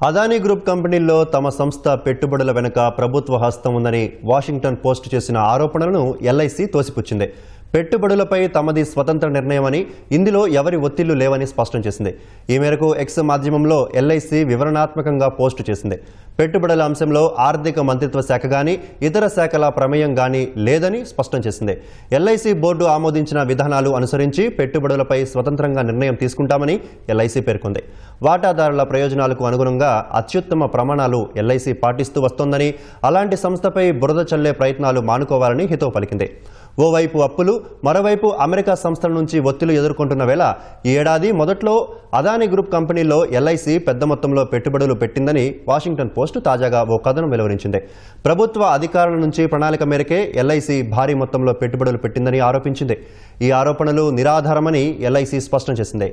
Adani group కంపెనీల్లో తమ సంస్థ పెట్టుబడుల వెనుక ప్రభుత్వ హస్తం ఉందని వాషింగ్టన్ పోస్ట్ చేసిన ఆరోపణలను ఎల్ఐసి తోసిపుచ్చింది. పెట్టుబడులపై తమది స్వతంత్ర నిర్ణయమని, ఇందులో ఎవరి ఒత్తిళ్లు లేవని స్పష్టం చేసింది. ఈ మేరకు ఎక్స్ మాధ్యమంలో ఎల్ఐసి వివరణాత్మకంగా పోస్టు చేసింది. పెట్టుబడుల అంశంలో ఆర్థిక మంత్రిత్వ శాఖ గానీ, ఇతర శాఖల ప్రమేయం గానీ లేదని స్పష్టం చేసింది. ఎల్ఐసి బోర్డు ఆమోదించిన విధానాలు అనుసరించి పెట్టుబడులపై స్వతంత్రంగా నిర్ణయం తీసుకుంటామని ఎల్ఐసి పేర్కొంది. వాటాదారుల ప్రయోజనాలకు అనుగుణంగా అత్యుత్తమ ప్రమాణాలు ఎల్ఐసి పాటిస్తూ వస్తోందని, అలాంటి సంస్థపై బురద చల్లే ప్రయత్నాలు మానుకోవాలని హితవు పలికింది. ఓవైపు అప్పులు, మరోవైపు అమెరికా సంస్థల నుంచి ఒత్తిళ్లు ఎదుర్కొంటున్న వేళ ఈ ఏడాది మొదట్లో అదానీ గ్రూప్ కంపెనీలో ఎల్ఐసి పెద్ద మొత్తంలో పెట్టుబడులు పెట్టిందని వాషింగ్టన్ పోస్ట్ తాజాగా ఓ కథనం వెలువరించింది. ప్రభుత్వ అధికారుల నుంచి ప్రణాళిక మేరకే ఎల్ఐసి భారీ మొత్తంలో పెట్టుబడులు పెట్టిందని ఆరోపించింది. ఈ ఆరోపణలు నిరాధారమని ఎల్ఐసి స్పష్టం చేసింది.